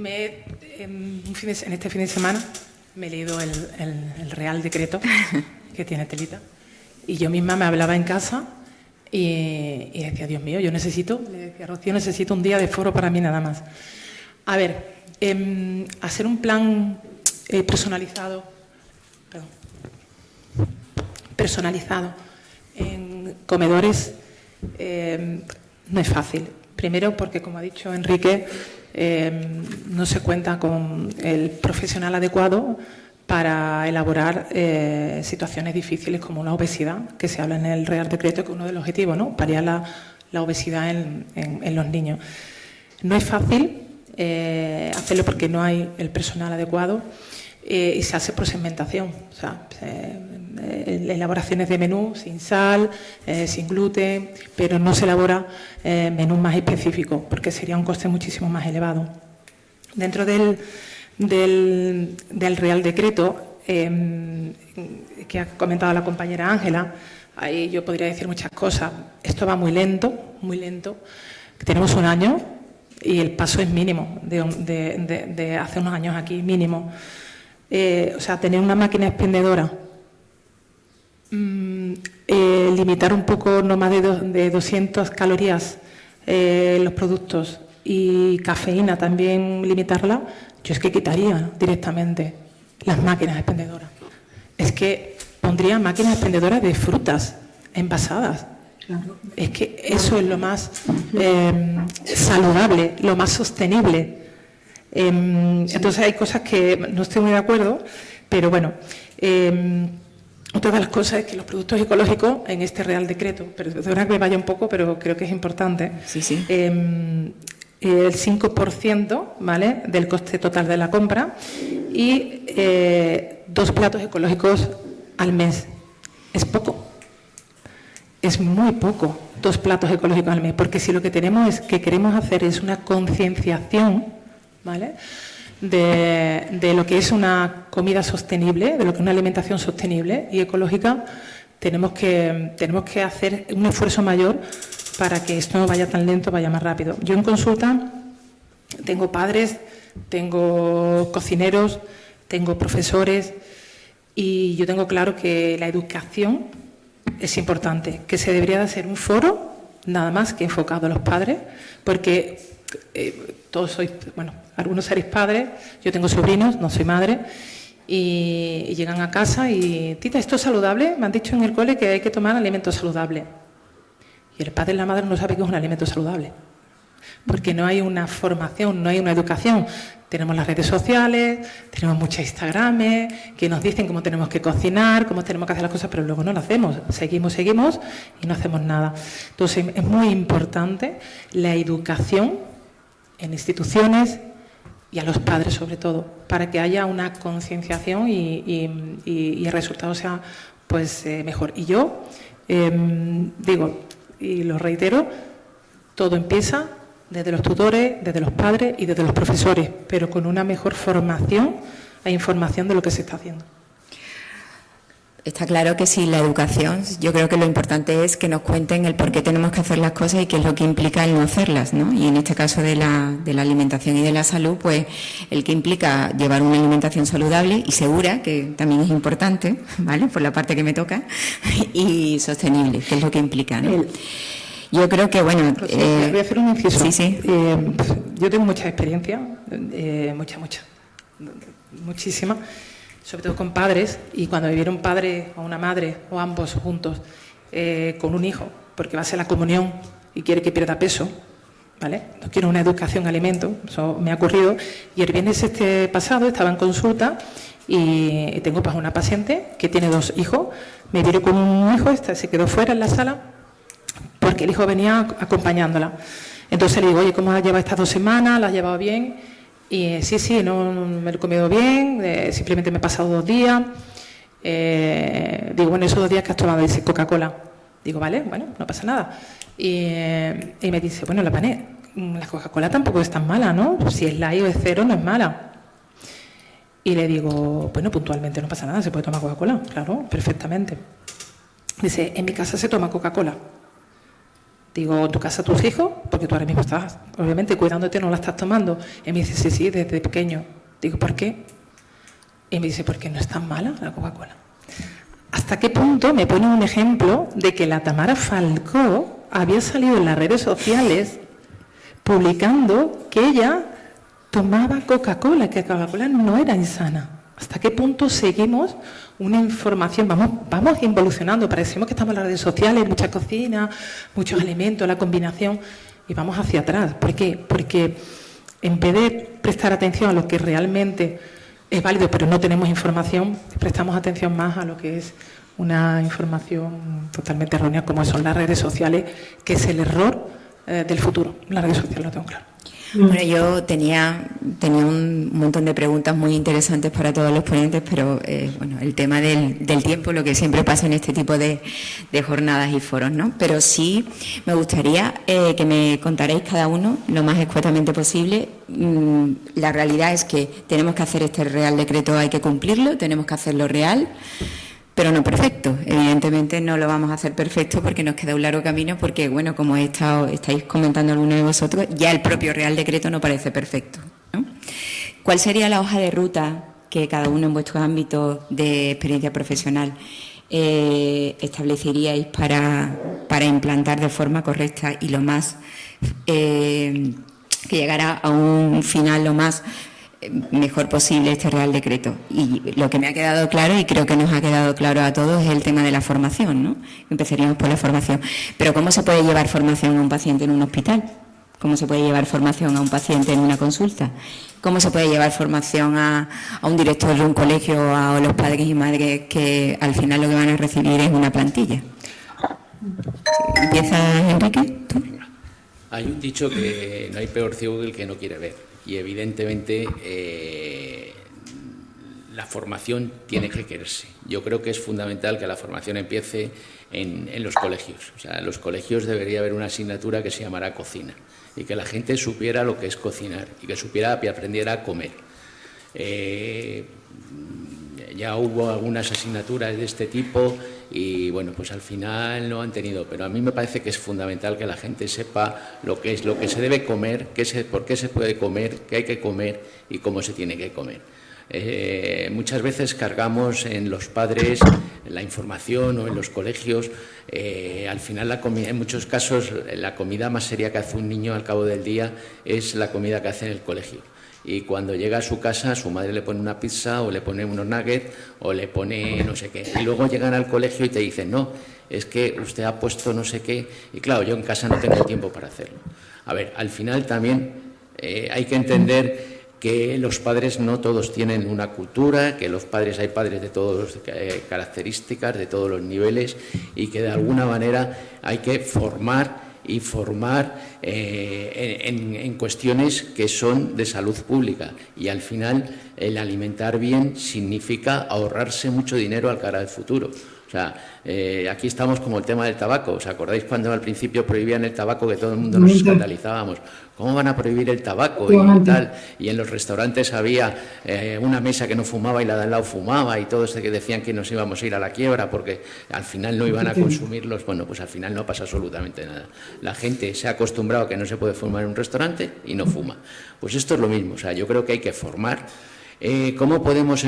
[SPEAKER 6] En este fin de semana me he leído el Real Decreto que tiene telita y yo misma me hablaba en casa y decía, Dios mío, le decía a Rocío, necesito un día de foro para mí nada más. A ver, hacer un plan personalizado en comedores no es fácil. Primero porque, como ha dicho Enrique, no se cuenta con el profesional adecuado para elaborar situaciones difíciles como la obesidad, que se habla en el Real Decreto, que es uno de los objetivos, ¿no? Paliar la obesidad en los niños. No es fácil hacerlo porque no hay el personal adecuado y se hace por segmentación, o sea, elaboraciones de menú sin sal, sin gluten, pero no se elabora menú más específico porque sería un coste muchísimo más elevado. Dentro del Real Decreto que ha comentado la compañera Ángela, ahí yo podría decir muchas cosas. Esto va muy lento, tenemos un año y el paso es mínimo de hace unos años aquí, mínimo. O sea, tener una máquina expendedora, limitar un poco, no más de 200 calorías los productos y cafeína también limitarla, yo es que quitaría directamente las máquinas expendedoras. Es que pondría máquinas expendedoras de frutas envasadas. Claro. Es que eso es lo más saludable, lo más sostenible. Entonces hay cosas que no estoy muy de acuerdo, pero bueno, otra de las cosas es que los productos ecológicos en este Real Decreto, pero de verdad que me vaya un poco, pero creo que es importante, sí. El 5%, ¿vale?, del coste total de la compra y 2 platos ecológicos al mes. Es poco, es muy poco, 2 platos ecológicos al mes, porque si lo que queremos hacer es una concienciación, ¿vale?, de lo que es una comida sostenible, de lo que es una alimentación sostenible y ecológica, tenemos que hacer un esfuerzo mayor para que esto no vaya tan lento, vaya más rápido. Yo en consulta tengo padres, tengo cocineros, tengo profesores, y yo tengo claro que la educación es importante, que se debería de hacer un foro nada más que enfocado a los padres, porque todos sois, bueno, algunos seréis padres, yo tengo sobrinos, no soy madre, y llegan a casa y, tita, ¿esto es saludable? Me han dicho en el cole que hay que tomar alimentos saludables. Y el padre y la madre no saben qué es un alimento saludable, porque no hay una formación, no hay una educación. Tenemos las redes sociales, tenemos muchas Instagrames que nos dicen cómo tenemos que cocinar, cómo tenemos que hacer las cosas, pero luego no lo hacemos. Seguimos y no hacemos nada. Entonces, es muy importante la educación en instituciones y a los padres sobre todo, para que haya una concienciación y el resultado sea pues mejor. Y yo digo, y lo reitero, todo empieza desde los tutores, desde los padres y desde los profesores, pero con una mejor formación e información de lo que se está haciendo.
[SPEAKER 3] Está claro que sí, la educación, yo creo que lo importante es que nos cuenten el por qué tenemos que hacer las cosas y qué es lo que implica el no hacerlas, ¿no? Y en este caso de la alimentación y de la salud, pues el que implica llevar una alimentación saludable y segura, que también es importante, ¿vale?, por la parte que me toca, y sostenible, que es lo que implica, ¿no? Yo creo que, bueno...
[SPEAKER 6] voy a hacer un inciso.
[SPEAKER 3] Sí, sí.
[SPEAKER 6] Yo tengo mucha experiencia, muchísima, sobre todo con padres, y cuando me viene un padre o una madre, o ambos juntos, con un hijo, porque va a ser la comunión y quiere que pierda peso, ¿vale? No quiero una educación alimento, eso me ha ocurrido, y el viernes pasado estaba en consulta y tengo pues una paciente que tiene 2 hijos, me vino con un hijo, se quedó fuera en la sala, porque el hijo venía acompañándola. Entonces le digo, oye, ¿cómo has llevado estas 2 semanas? ¿La has llevado bien? Y sí, no me lo he comido bien, simplemente me he pasado 2 días. Digo, bueno, esos 2 días que has tomado, dice Coca-Cola. Digo, vale, bueno, no pasa nada. Y me dice, bueno, la Coca-Cola tampoco es tan mala, ¿no? Si es light o es cero, no es mala. Y le digo, bueno, puntualmente no pasa nada, se puede tomar Coca-Cola, claro, perfectamente. Dice, en mi casa se toma Coca-Cola. Digo, ¿en tu casa tus hijos? Porque tú ahora mismo estás, obviamente, cuidándote, no la estás tomando. Y me dice, sí, desde pequeño. Digo, ¿por qué? Y me dice, porque no es tan mala la Coca-Cola. ¿Hasta qué punto me pone un ejemplo de que la Tamara Falcó había salido en las redes sociales publicando que ella tomaba Coca-Cola, que Coca-Cola no era insana? ¿Hasta qué punto seguimos una información? Vamos involucionando, parecemos que estamos en las redes sociales, mucha cocina, muchos alimentos, la combinación, y vamos hacia atrás. ¿Por qué? Porque en vez de prestar atención a lo que realmente es válido, pero no tenemos información, prestamos atención más a lo que es una información totalmente errónea, como son las redes sociales, que es el error del futuro. Las redes sociales lo tengo claro.
[SPEAKER 3] Bueno, yo tenía un montón de preguntas muy interesantes para todos los ponentes, pero bueno, el tema del tiempo, lo que siempre pasa en este tipo de jornadas y foros, ¿no? Pero sí me gustaría que me contarais cada uno lo más escuetamente posible. La realidad es que tenemos que hacer este Real Decreto, hay que cumplirlo, tenemos que hacerlo real, pero no perfecto. Evidentemente no lo vamos a hacer perfecto porque nos queda un largo camino, porque, bueno, como estáis comentando algunos de vosotros, ya el propio Real Decreto no parece perfecto, ¿no? ¿Cuál sería la hoja de ruta que cada uno en vuestro ámbito de experiencia profesional estableceríais para implantar de forma correcta y lo más que llegara a un final lo más mejor posible este Real Decreto? Y lo que me ha quedado claro, y creo que nos ha quedado claro a todos, es el tema de la formación, ¿no? Empezaríamos por la formación. Pero ¿cómo se puede llevar formación a un paciente en un hospital? ¿Cómo se puede llevar formación a un paciente en una consulta? ¿Cómo se puede llevar formación a un director de un colegio o a los padres y madres que al final lo que van a recibir es una plantilla? ¿Empieza, Enrique? ¿Tú?
[SPEAKER 5] Hay un dicho que no hay peor ciego que el que no quiere ver. Y evidentemente la formación tiene que quererse. Yo creo que es fundamental que la formación empiece en los colegios. O sea, en los colegios debería haber una asignatura que se llamara cocina y que la gente supiera lo que es cocinar y que supiera y aprendiera a comer. Ya hubo algunas asignaturas de este tipo y, bueno, pues al final no han tenido, pero a mí me parece que es fundamental que la gente sepa lo que se debe comer, por qué se puede comer, qué hay que comer y cómo se tiene que comer. Muchas veces cargamos en los padres la información o en los colegios. Al final la comida, en muchos casos la comida más seria que hace un niño al cabo del día es la comida que hace en el colegio. Y cuando llega a su casa, su madre le pone una pizza o le pone unos nuggets o le pone no sé qué. Y luego llegan al colegio y te dicen, no, es que usted ha puesto no sé qué. Y claro, yo en casa no tengo tiempo para hacerlo. A ver, al final también hay que entender que los padres no todos tienen una cultura, que hay padres de todas características, de todos los niveles, y que de alguna manera hay que formar en cuestiones que son de salud pública. Y al final el alimentar bien significa ahorrarse mucho dinero al cara del futuro. O sea, aquí estamos como el tema del tabaco. ¿Os acordáis cuando al principio prohibían el tabaco, que todo el mundo nos escandalizábamos? ¿Cómo van a prohibir el tabaco y tal? Y en los restaurantes había una mesa que no fumaba y la de al lado fumaba y todos que decían que nos íbamos a ir a la quiebra porque al final no iban a consumirlos. Bueno, pues al final no pasa absolutamente nada. La gente se ha acostumbrado a que no se puede fumar en un restaurante y no fuma. Pues esto es lo mismo. O sea, yo creo que hay que formar. ¿Cómo podemos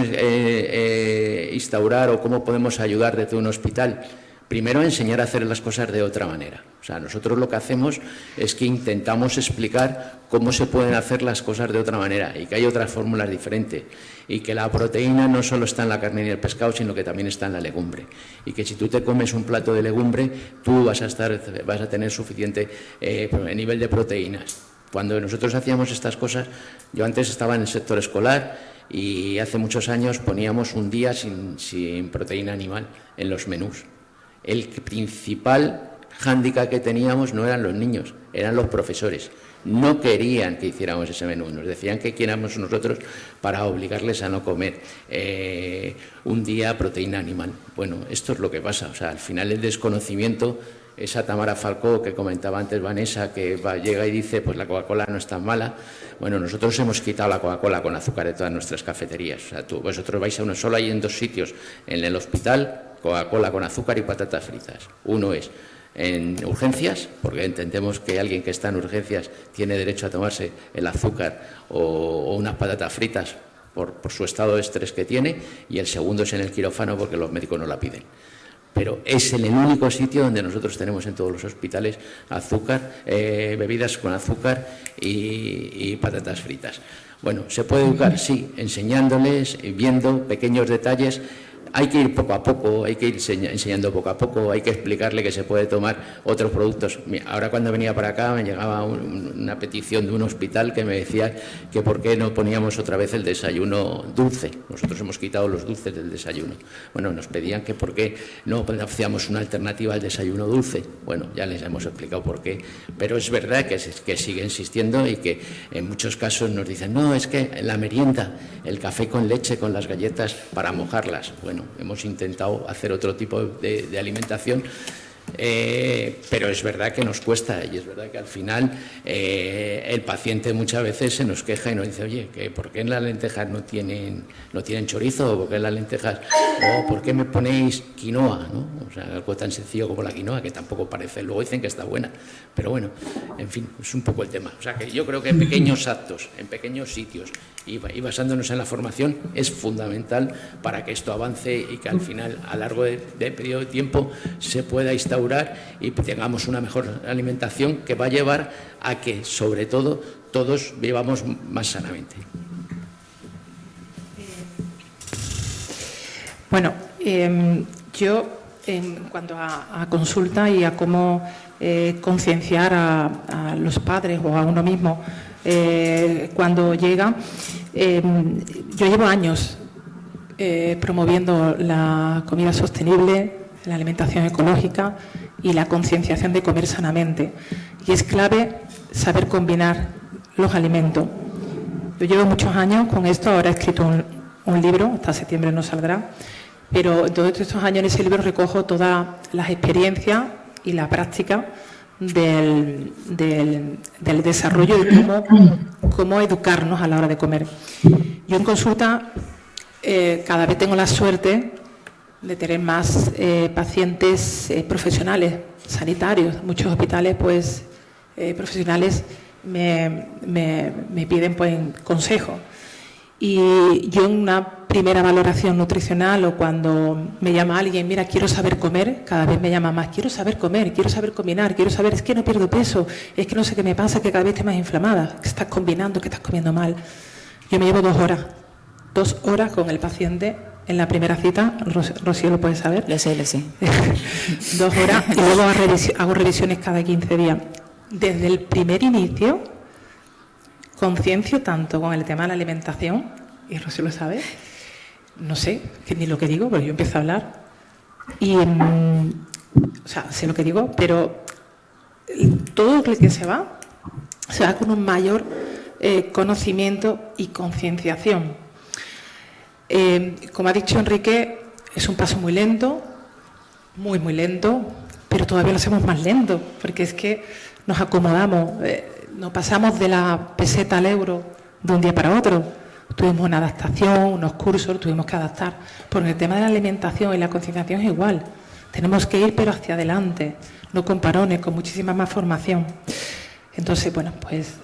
[SPEAKER 5] instaurar o cómo podemos ayudar desde un hospital? Primero, enseñar a hacer las cosas de otra manera. O sea, nosotros lo que hacemos es que intentamos explicar cómo se pueden hacer las cosas de otra manera y que hay otras fórmulas diferentes y que la proteína no solo está en la carne ni el pescado, sino que también está en la legumbre. Y que si tú te comes un plato de legumbre, tú vas a tener suficiente nivel de proteínas. Cuando nosotros hacíamos estas cosas, yo antes estaba en el sector escolar y hace muchos años poníamos un día sin proteína animal en los menús. El principal hándicap que teníamos no eran los niños, eran los profesores. No querían que hiciéramos ese menú, nos decían que éramos nosotros para obligarles a no comer un día proteína animal. Bueno, esto es lo que pasa, o sea, al final el desconocimiento. Esa Tamara Falcó que comentaba antes Vanessa, que llega y dice, pues la Coca-Cola no es tan mala. Bueno, nosotros hemos quitado la Coca-Cola con azúcar de todas nuestras cafeterías. O sea, vosotros vais a uno solo, hay en 2 sitios. En el hospital, Coca-Cola con azúcar y patatas fritas. Uno es en urgencias, porque entendemos que alguien que está en urgencias tiene derecho a tomarse el azúcar o unas patatas fritas por su estado de estrés que tiene. Y el segundo es en el quirófano, porque los médicos no la piden. Pero es el único sitio donde nosotros tenemos en todos los hospitales azúcar, bebidas con azúcar y patatas fritas. Bueno, ¿se puede educar? Sí, enseñándoles, viendo pequeños detalles. Hay que ir poco a poco, hay que ir enseñando poco a poco, hay que explicarle que se puede tomar otros productos. Ahora cuando venía para acá me llegaba una petición de un hospital que me decía que por qué no poníamos otra vez el desayuno dulce. Nosotros hemos quitado los dulces del desayuno. Bueno, nos pedían que por qué no hacíamos una alternativa al desayuno dulce. Bueno, ya les hemos explicado por qué, pero es verdad que sigue insistiendo y que en muchos casos nos dicen, no, es que en la merienda, el café con leche, con las galletas para mojarlas. Bueno, hemos intentado hacer otro tipo de alimentación, pero es verdad que nos cuesta y es verdad que al final el paciente muchas veces se nos queja y nos dice, oye, que ¿por qué en las lentejas no tienen chorizo? ¿O por qué en las lentejas? ¿O por qué me ponéis quinoa? ¿No? O sea, algo tan sencillo como la quinoa, que tampoco parece, luego dicen que está buena, pero bueno, en fin, es un poco el tema. O sea, que yo creo que en pequeños actos, en pequeños sitios y basándonos en la formación es fundamental para que esto avance y que al final, a largo de periodo de tiempo, se pueda instaurar y tengamos una mejor alimentación que va a llevar a que, sobre todo, todos vivamos más sanamente.
[SPEAKER 6] Bueno, yo, en cuanto a consulta y a cómo concienciar a los padres o a uno mismo cuando llega, yo llevo años promoviendo la comida sostenible, la alimentación ecológica y la concienciación de comer sanamente. Y es clave saber combinar los alimentos. Yo llevo muchos años con esto, ahora he escrito un libro, hasta septiembre no saldrá, pero todos estos años en ese libro recojo todas las experiencias y la práctica del desarrollo de cómo educarnos a la hora de comer. Yo en consulta cada vez tengo la suerte de tener más pacientes profesionales, sanitarios. Muchos hospitales, pues, profesionales me piden, pues, consejo. Y yo en una primera valoración nutricional o cuando me llama alguien, mira, quiero saber comer, cada vez me llama más, quiero saber comer, quiero saber combinar, quiero saber, es que no pierdo peso, es que no sé qué me pasa, que cada vez estoy más inflamada, que estás combinando, que estás comiendo mal. Yo me llevo 2 horas, 2 horas con el paciente en la primera cita, Rocío lo puede saber.
[SPEAKER 3] Lo sé.
[SPEAKER 6] 2 horas y luego hago revisiones cada 15 días. Desde el primer inicio, conciencio tanto con el tema de la alimentación, y Rocío lo sabe, no sé que ni lo que digo, pero yo empiezo a hablar y, o sea, sé lo que digo, pero todo lo que se va con un mayor conocimiento y concienciación. Como ha dicho Enrique, es un paso muy lento, muy lento, pero todavía lo hacemos más lento, porque es que nos acomodamos, nos pasamos de la peseta al euro de un día para otro. Tuvimos una adaptación, unos cursos, tuvimos que adaptar. Porque el tema de la alimentación y la concienciación es igual. Tenemos que ir, pero hacia adelante, no con parones, con muchísima más formación. Entonces, bueno, pues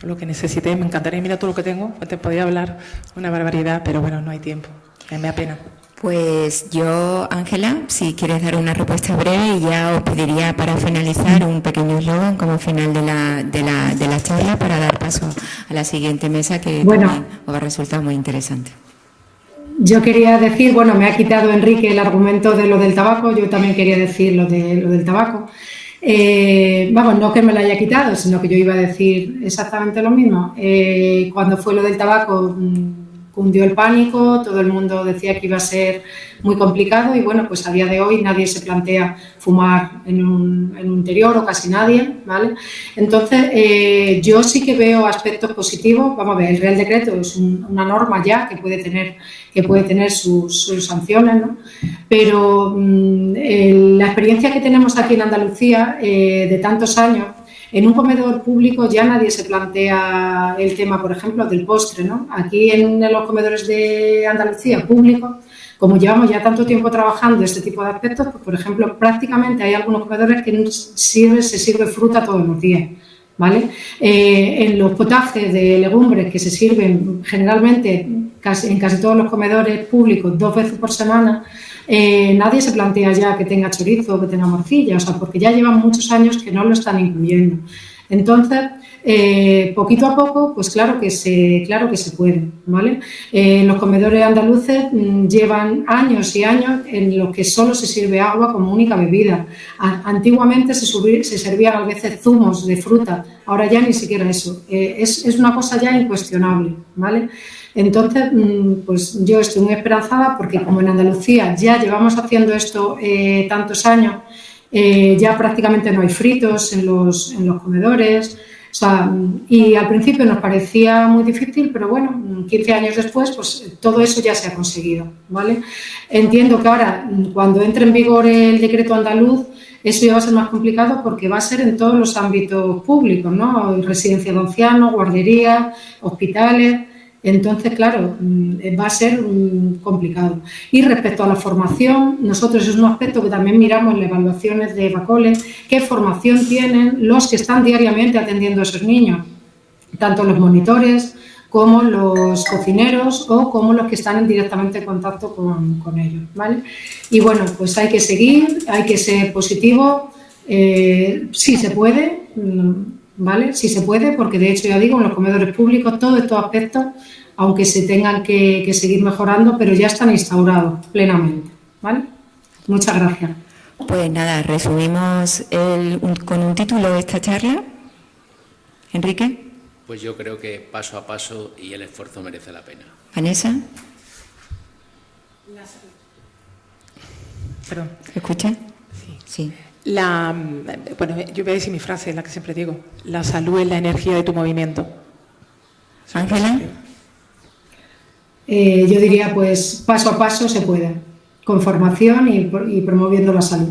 [SPEAKER 6] lo que necesité, me encantaría, mira todo lo que tengo, te podría hablar una barbaridad, pero bueno, no hay tiempo, me da pena.
[SPEAKER 3] Pues yo, Ángela, si quieres dar una respuesta breve, y ya os pediría para finalizar un pequeño eslogan como final de la charla para dar paso a la siguiente mesa, que también os va a resultar muy interesante.
[SPEAKER 4] Yo quería decir, bueno, me ha quitado Enrique el argumento de lo del tabaco, yo también quería decir lo del tabaco. Vamos, no que me lo haya quitado, sino que yo iba a decir exactamente lo mismo. Cuando fue lo del tabaco, cundió el pánico, todo el mundo decía que iba a ser muy complicado y bueno, pues a día de hoy nadie se plantea fumar en un interior o casi nadie, ¿vale? Entonces, yo sí que veo aspectos positivos. Vamos a ver, el Real Decreto es una norma ya que puede tener sus sanciones, ¿no? Pero la experiencia que tenemos aquí en Andalucía de tantos años, en un comedor público ya nadie se plantea el tema, por ejemplo, del postre, ¿no? Aquí en los comedores de Andalucía públicos, como llevamos ya tanto tiempo trabajando este tipo de aspectos, pues, por ejemplo, prácticamente hay algunos comedores que se sirve fruta todos los días, ¿vale? En los potajes de legumbres que se sirven generalmente en casi todos los comedores públicos 2 veces por semana, nadie se plantea ya que tenga chorizo o que tenga morcilla, o sea, porque ya llevan muchos años que no lo están incluyendo. Entonces, poquito a poco, pues claro que se puede, ¿vale? Los comedores andaluces llevan años y años en los que solo se sirve agua como única bebida. Antiguamente se servían a veces zumos de fruta, ahora ya ni siquiera eso. Es una cosa ya incuestionable, ¿vale? Entonces, pues yo estoy muy esperanzada porque como en Andalucía ya llevamos haciendo esto tantos años, ya prácticamente no hay fritos en los comedores. O sea, y al principio nos parecía muy difícil, pero bueno, 15 años después, pues todo eso ya se ha conseguido, ¿vale? Entiendo que ahora, cuando entre en vigor el decreto andaluz, eso ya va a ser más complicado porque va a ser en todos los ámbitos públicos, ¿no? Residencia de ancianos, guarderías, hospitales. Entonces, claro, va a ser complicado. Y respecto a la formación, nosotros es un aspecto que también miramos en las evaluaciones de EVACOLE, qué formación tienen los que están diariamente atendiendo a esos niños, tanto los monitores como los cocineros o como los que están directamente en contacto con ellos, ¿vale? Y bueno, pues hay que seguir, hay que ser positivo, sí se puede, ¿vale? Sí se puede, porque de hecho, ya digo, en los comedores públicos todos estos aspectos, aunque se tengan que seguir mejorando, pero ya están instaurados plenamente, ¿vale? Muchas gracias.
[SPEAKER 3] Pues nada, resumimos con un título esta charla. Enrique.
[SPEAKER 5] Pues yo creo que paso a paso y el esfuerzo merece la pena.
[SPEAKER 3] Vanessa.
[SPEAKER 6] Perdón.
[SPEAKER 3] ¿Escucha? Sí.
[SPEAKER 6] Bueno, yo voy a decir mi frase, la que siempre digo. La salud es la energía de tu movimiento.
[SPEAKER 3] Ángela.
[SPEAKER 4] yo diría, pues paso a paso se puede, con formación y promoviendo la salud.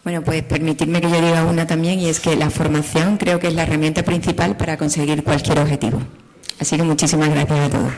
[SPEAKER 3] Bueno, pues permitirme que yo diga una también, y es que la formación creo que es la herramienta principal para conseguir cualquier objetivo. Así que muchísimas gracias a todos.